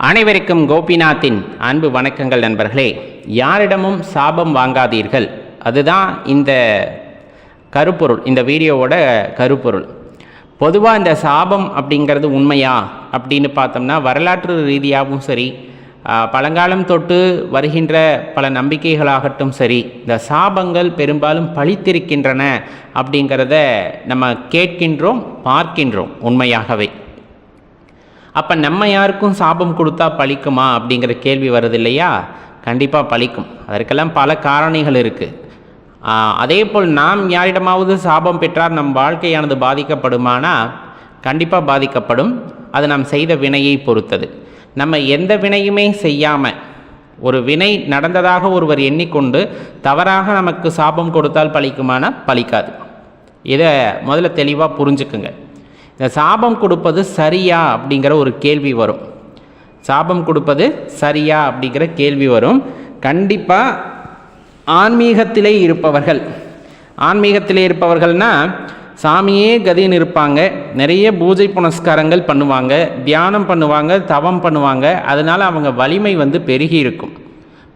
அனைவருக்கும் கோபிநாத்தின் அன்பு வணக்கங்கள் நண்பர்களே. யாரிடமும் சாபம் வாங்காதீர்கள், அதுதான் இந்த கருப்பொருள், இந்த வீடியோவோட கருப்பொருள். பொதுவாக இந்த சாபம் அப்படிங்கிறது உண்மையா அப்படின்னு பார்த்தோம்னா, வரலாற்று ரீதியாகவும் சரி, பழங்காலம் தொட்டு வருகின்ற பல நம்பிக்கைகளாகட்டும் சரி, இந்த சாபங்கள் பெரும்பாலும் பழித்திருக்கின்றன அப்படிங்கிறத நம்ம கேட்கின்றோம், பார்க்கின்றோம் உண்மையாகவே. அப்போ நம்ம யாருக்கும் சாபம் கொடுத்தா பழிக்குமா அப்படிங்கிற கேள்வி வருது இல்லையா? கண்டிப்பாக பழிக்கும். அதற்கெல்லாம் பல காரணிகள் இருக்குது. அதே போல் நாம் யாரிடமாவது சாபம் பெற்றால் நம் வாழ்க்கையானது பாதிக்கப்படுமானா கண்டிப்பாக பாதிக்கப்படும். அது நாம் செய்த வினையை பொறுத்தது. நம்ம எந்த வினையுமே செய்யாமல் ஒரு வினை நடந்ததாக ஒருவர் எண்ணிக்கொண்டு தவறாக நமக்கு சாபம் கொடுத்தால் பழிக்குமானா பழிக்காது. இதை முதல்ல தெளிவாக புரிஞ்சுக்குங்க. இந்த சாபம் கொடுப்பது சரியா அப்படிங்கிற ஒரு கேள்வி வரும். சாபம் கொடுப்பது சரியா அப்படிங்கிற கேள்வி வரும். கண்டிப்பாக ஆன்மீகத்திலே இருப்பவர்கள்னால் சாமியே கதின்னு இருப்பாங்க, நிறைய பூஜை புனஸ்காரங்கள் பண்ணுவாங்க, தியானம் பண்ணுவாங்க, தவம் பண்ணுவாங்க. அதனால் அவங்க வலிமை பெருகி இருக்கும்.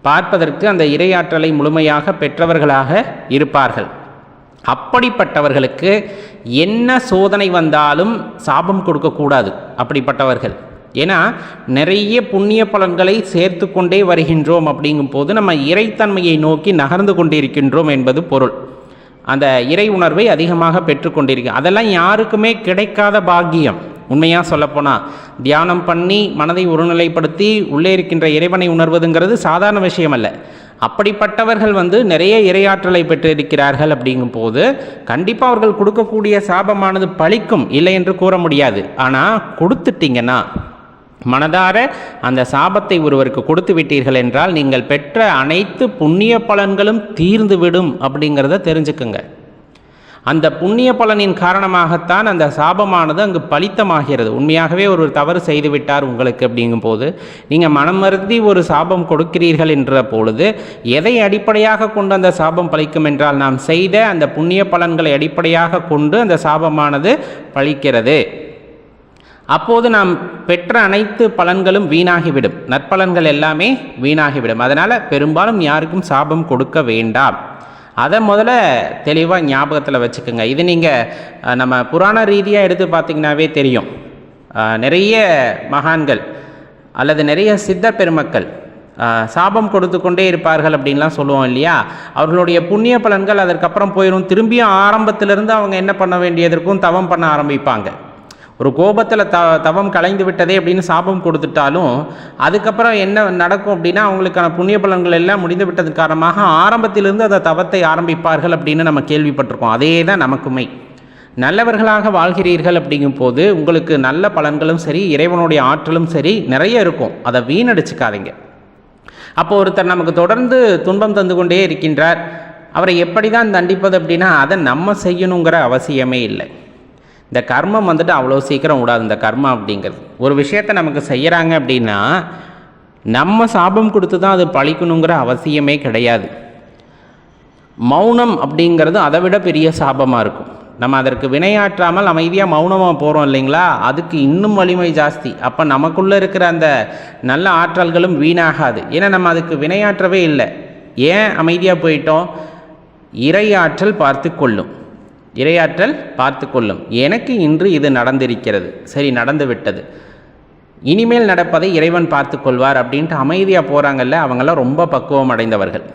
பார்ப்பதற்கு அந்த இறையாற்றலை முழுமையாக பெற்றவர்களாக இருப்பார்கள். அப்படிப்பட்டவர்களுக்கு என்ன சோதனை வந்தாலும் சாபம் கொடுக்கக்கூடாது. அப்படிப்பட்டவர்கள் ஏன்னா நிறைய புண்ணிய பலன்களை சேர்த்து கொண்டே வருகின்றோம். அப்படிங்கும் போது நம்ம இறைத்தன்மையை நோக்கி நகர்ந்து கொண்டிருக்கின்றோம் என்பது பொருள். அந்த இறை உணர்வை அதிகமாக பெற்றுக்கொண்டிருக்கோம். அதெல்லாம் யாருக்குமே கிடைக்காத பாக்கியம். உண்மையாக சொல்லப்போனால் தியானம் பண்ணி மனதை ஒருநிலைப்படுத்தி உள்ளே இருக்கின்ற இறைவனை உணர்வதுங்கிறது சாதாரண விஷயம் அல்ல. அப்படிப்பட்டவர்கள் நிறைய இறையாற்றலை பெற்றிருக்கிறார்கள். அப்படிங்கும் போது கண்டிப்பாக அவர்கள் கொடுக்கக்கூடிய சாபமானது பழிக்கும், இல்லை என்று கூற முடியாது. ஆனால் கொடுத்துட்டீங்கன்னா, மனதார அந்த சாபத்தை ஒருவருக்கு கொடுத்து விட்டீர்கள் என்றால் நீங்கள் பெற்ற அனைத்து புண்ணிய பலன்களும் தீர்ந்துவிடும் அப்படிங்கிறத தெரிஞ்சுக்குங்க. அந்த புண்ணிய பலனின் காரணமாகத்தான் அந்த சாபமானது அங்கு பலித்தமாகிறது. உண்மையாகவே ஒரு தவறு செய்து விட்டார் உங்களுக்கு அப்படிங்கும் போது நீங்கள் மனம் வருந்தி ஒரு சாபம் கொடுக்கிறீர்கள் என்ற பொழுது எதை அடிப்படையாக கொண்டு அந்த சாபம் பலிக்கும் என்றால், நாம் செய்த அந்த புண்ணிய பலன்களை அடிப்படையாக கொண்டு அந்த சாபமானது பலிக்கிறது. அப்போது நாம் பெற்ற அனைத்து பலன்களும் வீணாகிவிடும், நற்பலன்கள் எல்லாமே வீணாகிவிடும். அதனால் பெரும்பாலும் யாருக்கும் சாபம் கொடுக்க வேண்டாம். அதை முதல்ல தெளிவாக ஞாபகத்தில் வச்சுக்கோங்க. இது நீங்கள் நம்ம புராண ரீதியாக எடுத்து பார்த்திங்கனாவே தெரியும். நிறைய மகான்கள் அல்லது நிறைய சித்தர் பெருமக்கள் சாபம் கொடுத்து கொண்டே இருப்பார்கள் அப்படின்லாம் சொல்லுவோம் இல்லையா? அவர்களுடைய புண்ணிய பலன்கள் அதற்கப்புறம் போயிடும். திரும்பியும் ஆரம்பத்திலிருந்து அவங்க என்ன பண்ண வேண்டியதற்கும் தவம் பண்ண ஆரம்பிப்பாங்க. ஒரு கோபத்தில் தவம் கலைந்து விட்டதே அப்படின்னு சாபம் கொடுத்துட்டாலும் அதுக்கப்புறம் என்ன நடக்கும் அப்படின்னா, அவங்களுக்கான புண்ணிய பலன்கள் எல்லாம் முடிந்து விட்டது காரணமாக ஆரம்பத்திலிருந்து அந்த தவத்தை ஆரம்பிப்பார்கள் அப்படின்னு நம்ம கேள்விப்பட்டிருக்கோம். அதே தான் நமக்குமே. நல்லவர்களாக வாழ்கிறீர்கள் அப்படிங்கும் போது உங்களுக்கு நல்ல பலன்களும் சரி, இறைவனுடைய ஆற்றலும் சரி நிறைய இருக்கும். அதை வீணடிச்சுக்காதீங்க. அப்போ ஒருத்தர் நமக்கு தொடர்ந்து துன்பம் தந்து கொண்டே இருக்கின்றார். அவரை எப்படி தான் தண்டிப்பது அப்படின்னா, அதை நம்ம செய்யணுங்கிற அவசியமே இல்லை. இந்த கர்மம் அவ்வளோ சீக்கிரம் விடாது. இந்த கர்மம் அப்படிங்கிறது ஒரு விஷயத்தை நமக்கு செய்கிறாங்க அப்படின்னா நம்ம சாபம் கொடுத்து தான் அது பழிக்கணுங்கிற அவசியமே கிடையாது. மௌனம் அப்படிங்கிறது அதை விட பெரிய சாபமாக இருக்கும். நம்ம அதற்கு வினையாற்றாமல் அமைதியாக மௌனமாக போகிறோம் இல்லைங்களா? அதுக்கு இன்னும் வலிமை ஜாஸ்தி. அப்போ நமக்குள்ளே இருக்கிற அந்த நல்ல ஆற்றல்களும் வீணாகாது. ஏன்னா நம்ம அதுக்கு வினையாற்றவே இல்லை. ஏன் அமைதியாக போயிட்டோம்? இறையாற்றல் பார்த்து கொள்ளும். இறையாற்றல் பார்த்து கொள்ளும். எனக்கு இன்று இது நடந்திருக்கிறது, சரி நடந்து விட்டது, இனிமேல் நடப்பதை இறைவன் பார்த்து கொள்வார் அப்படின்ட்டு அமைதியாக போகிறாங்கல்ல, அவங்கெல்லாம் ரொம்ப பக்குவம் அடைந்தவர்கள்.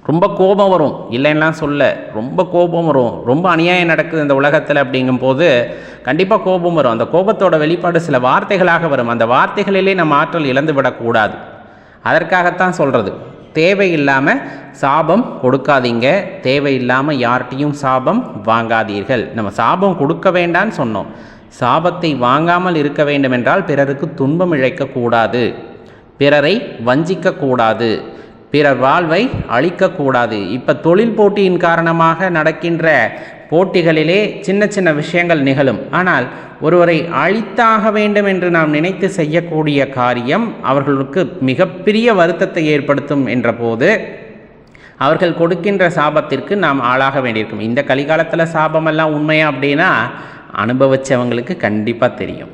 ரொம்ப கோபம் வரும், இல்லைன்னா சொல்ல, ரொம்ப கோபம் வரும். ரொம்ப அநியாயம் நடக்குது இந்த உலகத்தில் அப்படிங்கும் போது கண்டிப்பாக கோபம் வரும். அந்த கோபத்தோட வெளிப்பாடு சில வார்த்தைகளாக வரும். அந்த வார்த்தைகளிலே நம்ம ஆற்றல் இழந்து விடக்கூடாது. அதற்காகத்தான் சொல்கிறது, தேவையில்லாமல் சாபம் கொடுக்காதீங்க, தேவையில்லாமல் யார்கிட்டையும் சாபம் வாங்காதீர்கள். நம்ம சாபம் கொடுக்க வேண்டான்னு சொன்னோம். சாபத்தை வாங்காமல் இருக்க வேண்டும் என்றால் பிறருக்கு துன்பம் இழைக்கக்கூடாது, பிறரை வஞ்சிக்கக்கூடாது, பிறர் வாழ்வை அழிக்கக்கூடாது. இப்போ தொழில் போட்டியின் காரணமாக நடக்கின்ற போட்டிகளிலே சின்ன சின்ன விஷயங்கள் நிகழும். ஆனால் ஒருவரை அழித்தாக வேண்டும் என்று நாம் நினைத்து செய்யக்கூடிய காரியம் அவர்களுக்கு மிகப்பெரிய வருத்தத்தை ஏற்படுத்தும் என்ற போது அவர்கள் கொடுக்கின்ற சாபத்திற்கு நாம் ஆளாக வேண்டியிருக்கும். இந்த கலிகாலத்தில் சாபமெல்லாம் உண்மையா அப்படின்னா அனுபவித்தவங்களுக்கு கண்டிப்பாக தெரியும்.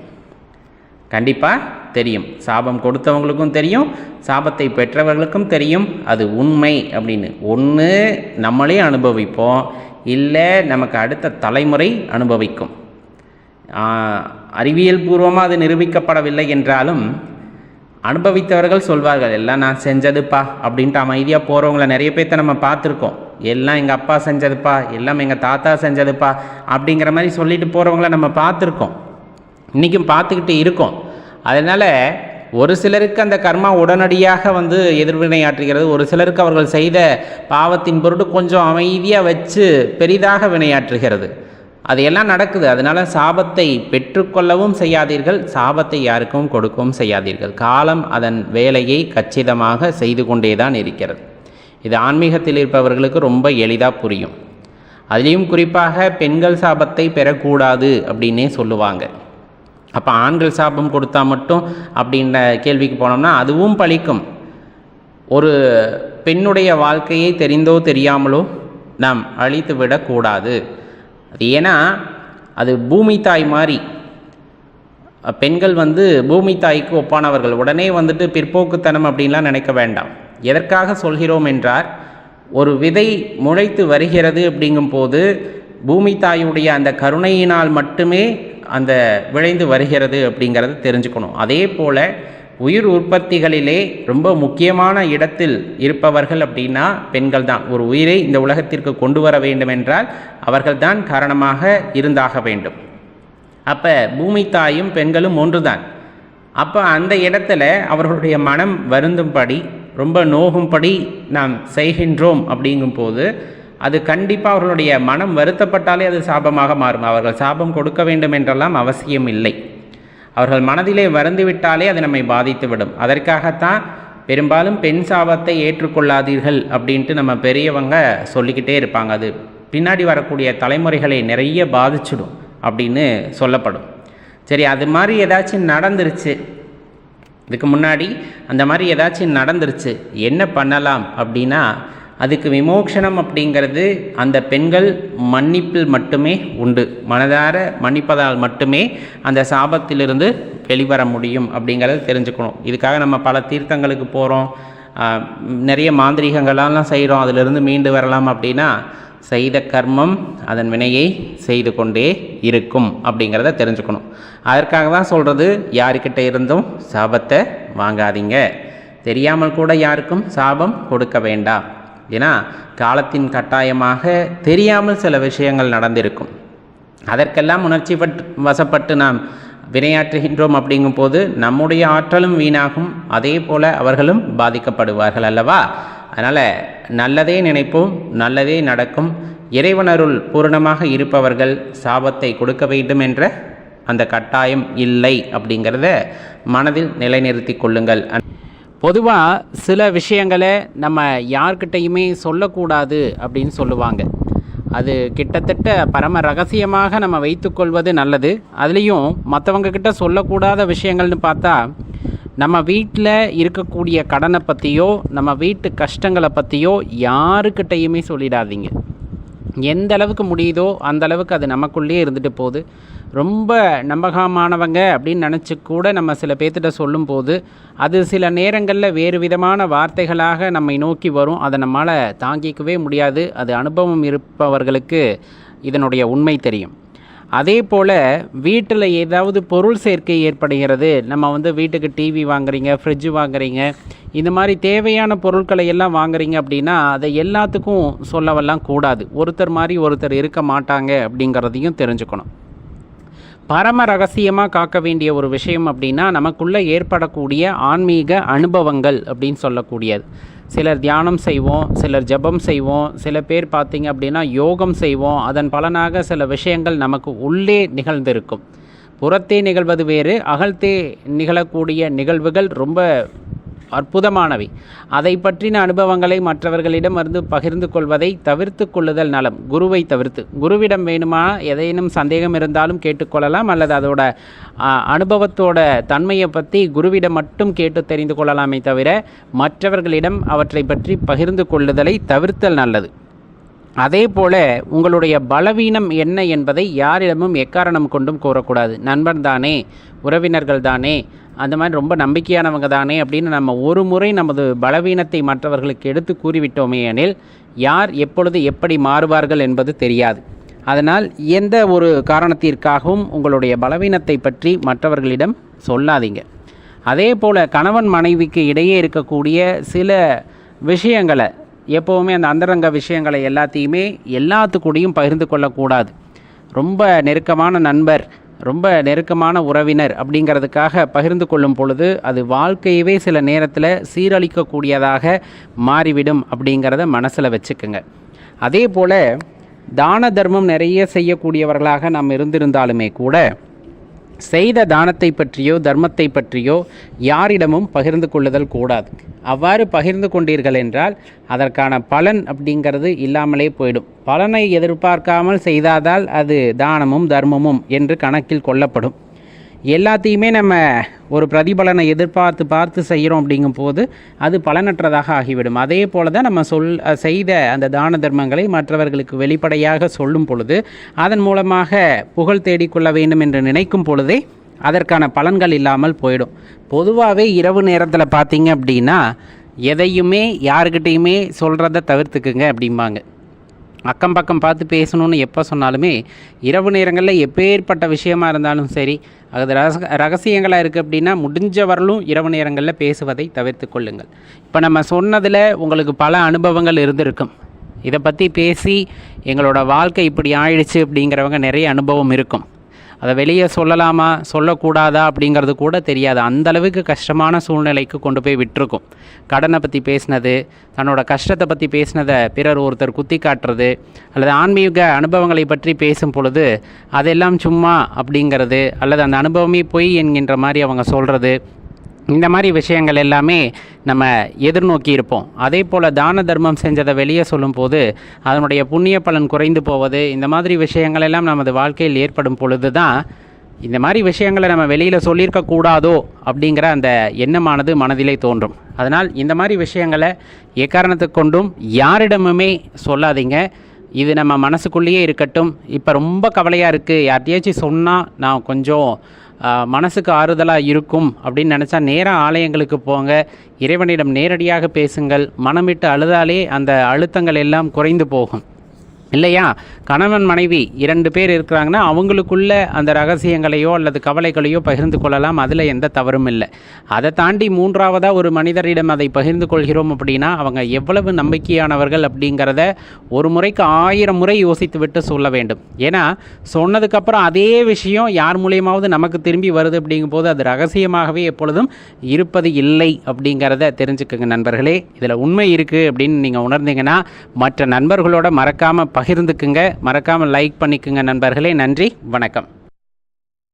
கண்டிப்பாக தெரியும். சாபம் கொடுத்தவங்களுக்கும் தெரியும், சாபத்தை பெற்றவர்களுக்கும் தெரியும் அது உண்மை அப்படின்னு. ஒன்று நம்மளே அனுபவிப்போம், இல்லை நமக்கு அடுத்த தலைமுறை அனுபவிக்கும். அறிவியல் பூர்வமாக அது நிரூபிக்கப்படவில்லை என்றாலும் அனுபவித்தவர்கள் சொல்வார்கள், எல்லாம் நான் செஞ்சதுப்பா அப்படின்ட்டு அமைதியாக போகிறவங்கள நிறைய பேர்த்த நம்ம பார்த்துருக்கோம். எல்லாம் எங்கள் அப்பா செஞ்சதுப்பா, எல்லாம் எங்கள் தாத்தா செஞ்சதுப்பா அப்படிங்கிற மாதிரி சொல்லிட்டு போகிறவங்கள நம்ம பார்த்துருக்கோம், இன்றைக்கும் பார்த்துக்கிட்டு இருக்கோம். அதனால் ஒரு சிலருக்கு அந்த கர்மா உடனடியாக எதிர்வினையாற்றுகிறது, ஒரு சிலருக்கு அவர்கள் செய்த பாவத்தின் பொருட்டு கொஞ்சம் அமைதியாக வச்சு பெரிதாக வினையாற்றுகிறது. அது எல்லாம் நடக்குது. அதனால் சாபத்தை பெற்றுக்கொள்ளவும் செய்யாதீர்கள், சாபத்தை யாருக்கும் கொடுக்கவும் செய்யாதீர்கள். காலம் அதன் வேலையை கச்சிதமாக செய்து கொண்டே தான் இருக்கிறது. இது ஆன்மீகத்தில் இருப்பவர்களுக்கு ரொம்ப எளிதாக புரியும். அதுலேயும் குறிப்பாக பெண்கள் சாபத்தை பெறக்கூடாது அப்படின்னே சொல்லுவாங்க. அப்போ ஆண்கள் சாபம் கொடுத்தா மட்டும் அப்படின்ற கேள்விக்கு போனோம்னா அதுவும் பலிக்கும். ஒரு பெண்ணுடைய வாழ்க்கையை தெரிந்தோ தெரியாமலோ நாம் அழித்து விடக்கூடாது. அது ஏன்னா அது பூமி தாய் மாதிரி. பெண்கள் பூமி தாய்க்கு ஒப்பானவர்கள். உடனே பிற்போக்குத்தனம் அப்படின்லாம் நினைக்க வேண்டாம். எதற்காக சொல்கிறோம் என்றால், ஒரு விதை முளைத்து வருகிறது அப்படிங்கும்போது பூமி தாயுடைய அந்த கருணையினால் மட்டுமே அந்த விளைந்து வருகிறது அப்படிங்கிறது தெரிஞ்சுக்கணும். அதே போல் உயிர் உற்பத்திகளிலே ரொம்ப முக்கியமான இடத்தில் இருப்பவர்கள் அப்படின்னா பெண்கள் தான். ஒரு உயிரை இந்த உலகத்திற்கு கொண்டு வர வேண்டும் என்றால் அவர்கள்தான் காரணமாக இருந்தாக வேண்டும். அப்போ பூமி தாயும் பெண்களும் ஒன்றுதான். அப்போ அந்த இடத்துல அவர்களுடைய மனம் வருந்தும்படி, ரொம்ப நோகும்படி நாம் செய்கின்றோம் அப்படிங்கும்போது அது கண்டிப்பாக அவர்களுடைய மனம் வருத்தப்பட்டாலே அது சாபமாக மாறும். அவர்கள் சாபம் கொடுக்க வேண்டும் என்றெல்லாம் அவசியம் இல்லை. அவர்கள் மனதிலே வருந்துவிட்டாலே அது நம்மை பாதித்துவிடும். அதற்காகத்தான் பெரும்பாலும் பெண் சாபத்தை ஏற்றுக்கொள்ளாதீர்கள் அப்படின்ட்டு நம்ம பெரியவங்க சொல்லிக்கிட்டே இருப்பாங்க. அது பின்னாடி வரக்கூடிய தலைமுறைகளை நிறைய பாதிச்சிடும் அப்படின்னு சொல்லப்படும். சரி, அது மாதிரி ஏதாச்சும் நடந்துருச்சு, இதுக்கு முன்னாடி அந்த மாதிரி ஏதாச்சும் நடந்துருச்சு, என்ன பண்ணலாம் அப்படின்னா, அதுக்கு விமோக்ஷனம் அப்படிங்கிறது அந்த பெண்கள் மன்னிப்பில் மட்டுமே உண்டு. மனதார மன்னிப்பதால் மட்டுமே அந்த சாபத்திலிருந்து வெளிவர முடியும் அப்படிங்கிறத தெரிஞ்சுக்கணும். இதுக்காக நம்ம பல தீர்த்தங்களுக்கு போகிறோம், நிறைய மாந்திரீகங்களெல்லாம் செய்கிறோம், அதிலிருந்து மீண்டு வரலாம் அப்படின்னா செய்த கர்மம் அதன் வினையை செய்து கொண்டே இருக்கும் அப்படிங்கிறத தெரிஞ்சுக்கணும். அதற்காக தான் சொல்கிறது, யாருக்கிட்ட இருந்தும் சாபத்தை வாங்காதீங்க. தெரியாமல் கூட யாருக்கும் சாபம் கொடுக்க வேண்டாம். ஏன்னா காலத்தின் கட்டாயமாக தெரியாமல் சில விஷயங்கள் நடந்திருக்கும். அதற்கெல்லாம் உணர்ச்சி வசப்பட்டு நாம் வினையாற்றுகின்றோம் அப்படிங்கும்போது நம்முடைய ஆற்றலும் வீணாகும், அதே போல் அவர்களும் பாதிக்கப்படுவார்கள் அல்லவா? அதனால் நல்லதே நினைப்போம், நல்லதே நடக்கும். இறைவனருள் பூரணமாக இருப்பவர்கள் சாபத்தை கொடுக்க வேண்டும் என்ற அந்த கட்டாயம் இல்லை அப்படிங்கிறத மனதில் நிலைநிறுத்தி கொள்ளுங்கள். பொதுவாக சில விஷயங்களை நம்ம யார்கிட்டையுமே சொல்லக்கூடாது அப்படின்னு சொல்லுவாங்க. அது கிட்டத்தட்ட பரம ரகசியமாக நம்ம வைத்துக்கொள்வது நல்லது. அதுலேயும் மற்றவங்க கிட்ட சொல்லக்கூடாத விஷயங்கள்னு பார்த்தா, நம்ம வீட்டில் இருக்கக்கூடிய கடனை பற்றியோ நம்ம வீட்டு கஷ்டங்களை பற்றியோ யாருக்கிட்டையுமே சொல்லிடாதீங்க. எந்த அளவுக்கு முடியுதோ அந்த அளவுக்கு அது நமக்குள்ளேயே இருந்துட்டு போகுது. ரொம்ப நம்பகமானவங்க அப்படின்னு நினச்சி கூட நம்ம சில பேர்த்திட்ட சொல்லும்போது அது சில நேரங்களில் வேறு விதமான வார்த்தைகளாக நம்மை நோக்கி வரும். அதை நம்மளால் தாங்கிக்கவே முடியாது. அது அனுபவம் இருப்பவர்களுக்கு இதனுடைய உண்மை தெரியும். அதே போல் வீட்டில் ஏதாவது பொருள் சேர்க்கை ஏற்படுகிறது. நம்ம வீட்டுக்கு டிவி வாங்குறீங்க, ஃப்ரிட்ஜு வாங்குறீங்க, இந்த மாதிரி தேவையான பொருட்களை எல்லாம் வாங்குறீங்க அப்படின்னா அதை எல்லாத்துக்கும் சொல்லவெல்லாம் கூடாது. ஒருத்தர் மாதிரி ஒருத்தர் இருக்க மாட்டாங்க அப்படிங்கிறதையும் தெரிஞ்சுக்கணும். பரம ரகசியமாக காக்க வேண்டிய ஒரு விஷயம் அப்படின்னா நமக்குள்ளே ஏற்படக்கூடிய ஆன்மீக அனுபவங்கள் அப்படின்னு சொல்லக்கூடியது. சிலர் தியானம் செய்வோம், சிலர் ஜபம் செய்வோம், சில பேர் பார்த்திங்க அப்படின்னா யோகம் செய்வோம். அதன் பலனாக சில விஷயங்கள் நமக்கு உள்ளே நிகழ்ந்திருக்கும். புறத்தே நிகழ்வது வேறு, அகழ்த்தே நிகழக்கூடிய நிகழ்வுகள் ரொம்ப அற்புதமானவை. அதை பற்றின அனுபவங்களை மற்றவர்களிடம் பகிர்ந்து கொள்வதை தவிர்த்து கொள்ளுதல் நலம். குருவை தவிர்த்து, குருவிடம் வேணுமா எதையும் சந்தேகம் இருந்தாலும் கேட்டுக்கொள்ளலாம், அல்லது அதோட அனுபவத்தோட தன்மையை பற்றி குருவிடம் மட்டும் கேட்டு தெரிந்து கொள்ளலாமே தவிர மற்றவர்களிடம் அவற்றை பற்றி பகிர்ந்து கொள்ளுதலை தவிர்த்தல் நல்லது. அதே போல் உங்களுடைய பலவீனம் என்ன என்பதை யாரிடமும் எக்காரணம் கொண்டும் கூறக்கூடாது. நண்பன் தானே, உறவினர்கள் தானே, அந்த மாதிரி ரொம்ப நம்பிக்கையானவங்க தானே அப்படின்னு நம்ம ஒரு முறை நமது பலவீனத்தை மற்றவர்களுக்கு எடுத்து கூறிவிட்டோமே எனில் யார் எப்பொழுது எப்படி மாறுவார்கள் என்பது தெரியாது. அதனால் எந்த ஒரு காரணத்திற்காகவும் உங்களுடைய பலவீனத்தை பற்றி மற்றவர்களிடம் சொல்லாதீங்க. அதே போல் கணவன் மனைவிக்கு இடையே இருக்கக்கூடிய சில விஷயங்களை எப்போவுமே அந்த அந்தரங்க விஷயங்களை எல்லாத்தையுமே எல்லாத்துக்கூடையும் பகிர்ந்து கொள்ளக்கூடாது. ரொம்ப நெருக்கமான நண்பர், ரொம்ப நெருக்கமான உறவினர் அப்படிங்கிறதுக்காக பகிர்ந்து கொள்ளும் பொழுது அது வாழ்க்கையவே சில நேரத்தில் சீரழிக்கக்கூடியதாக மாறிவிடும் அப்படிங்கிறத மனசில் வச்சுக்கோங்க. அதே போல் தான தர்மம் நிறைய செய்யக்கூடியவர்களாக நாம் இருந்திருந்தாலுமே கூட செய்த தானத்தை பற்றியோ தர்மத்தை பற்றியோ யாரிடமும் பகிர்ந்து கொள்ளுதல் கூடாது. அவ்வாறு பகிர்ந்து கொண்டீர்கள் என்றால் அதற்கான பலன் அப்படிங்கிறது இல்லாமலே போயிடும். பலனை எதிர்பார்க்காமல் செய்தாதால் அது தானமும் தர்மமும் என்று கணக்கில் கொள்ளப்படும். எல்லாத்தையுமே நம்ம ஒரு பிரதிபலனை பார்த்து செய்கிறோம் அப்படிங்கும் போது அது பலனற்றதாக ஆகிவிடும். அதே போல தான் நம்ம செய்த அந்த தான தர்மங்களை மற்றவர்களுக்கு வெளிப்படையாக சொல்லும் பொழுது அதன் மூலமாக புகழ் தேடிக்கொள்ள வேண்டும் என்று நினைக்கும் பொழுதே அதற்கான பலன்கள் இல்லாமல் போயிடும். பொதுவாகவே இரவு நேரத்தில் பார்த்தீங்க அப்படின்னா எதையுமே யாருக்கிட்டையுமே சொல்கிறத தவிர்த்துக்குங்க அப்படிம்பாங்க. அக்கம் பக்கம் பார்த்து பேசணும்னு எப்போ சொன்னாலுமே இரவு நேரங்களில் எப்பேற்பட்ட விஷயமா இருந்தாலும் சரி, அது ரகசியங்களாக இருக்குது அப்படின்னா முடிஞ்ச வரலும் இரவு நேரங்களில் பேசுவதை தவிர்த்து கொள்ளுங்கள். இப்போ நம்ம சொன்னதில் உங்களுக்கு பல அனுபவங்கள் இருந்திருக்கும். இதை பற்றி பேசி எங்களோட வாழ்க்கை இப்படி ஆயிடுச்சு அப்படிங்கிறவங்க நிறைய அனுபவம் இருக்கும். அதை வெளியே சொல்லலாமா சொல்லக்கூடாதா அப்படிங்கிறது கூட தெரியாது. அந்தளவுக்கு கஷ்டமான சூழ்நிலைக்கு கொண்டு போய் விட்டுருக்கும். கடனை பற்றி பேசினது, தன்னோட கஷ்டத்தை பற்றி பேசினதை பிறர் ஒருத்தர் குத்தி காட்டுறது, அல்லது ஆன்மீக அனுபவங்களை பற்றி பேசும் பொழுது அதெல்லாம் சும்மா அப்படிங்கிறது, அல்லது அந்த அனுபவமே பொய் என்கின்ற மாதிரி அவங்க சொல்கிறது, இந்த மாதிரி விஷயங்கள் எல்லாமே நம்ம எதிர்நோக்கி இருப்போம். அதே போல் தான தர்மம் செஞ்சதை வெளியே சொல்லும்போது அதனுடைய புண்ணிய பலன் குறைந்து போவது, இந்த மாதிரி விஷயங்கள் எல்லாம் நமது வாழ்க்கையில் ஏற்படும் பொழுது தான் இந்த மாதிரி விஷயங்களை நம்ம வெளியில் சொல்லியிருக்கக்கூடாதோ அப்படிங்கிற அந்த எண்ணமானது மனதிலே தோன்றும். அதனால் இந்த மாதிரி விஷயங்களை எக்காரணத்துக்கு கொண்டும் யாரிடமுமே சொல்லாதீங்க. இது நம்ம மனசுக்குள்ளேயே இருக்கட்டும். இப்போ ரொம்ப கவலையாக இருக்குது, யார்கிட்டயாச்சும் சொன்னால் நான் கொஞ்சம் மனசுக்கு ஆறுதலாக இருக்கும் அப்படின்னு நினச்சா நேராக ஆலயங்களுக்கு போங்க, இறைவனிடம் நேரடியாக பேசுங்கள். மனமிட்டு அழுதாலே அந்த அழுத்தங்கள் எல்லாம் குறைந்து போகும் இல்லையா? கணவன் மனைவி 2 பேர் இருக்கிறாங்கன்னா அவங்களுக்குள்ள அந்த ரகசியங்களையோ அல்லது கவலைகளையோ பகிர்ந்து கொள்ளலாம். அதில் எந்த தவறும் இல்லை. அதை தாண்டி 3ஆவதாக ஒரு மனிதரிடம் அதை பகிர்ந்து கொள்கிறோம் அப்படின்னா அவங்க எவ்வளவு நம்பிக்கையானவர்கள் அப்படிங்கிறத ஒரு முறைக்கு 1000 முறை யோசித்து விட்டு சொல்ல வேண்டும். ஏன்னா சொன்னதுக்கப்புறம் அதே விஷயம் யார் மூலியமாவது நமக்கு திரும்பி வருது அப்படிங்கும் போது அது ரகசியமாகவே எப்பொழுதும் இருப்பது இல்லை அப்படிங்கிறத தெரிஞ்சுக்கோங்க நண்பர்களே. இதில் உண்மை இருக்குது அப்படின்னு நீங்கள் உணர்ந்தீங்கன்னா மற்ற நண்பர்களோட மறக்காமல் பகிர்ந்துக்குங்க. மறக்காமல் லைக் பண்ணிக்குங்க நண்பர்களே. நன்றி, வணக்கம்.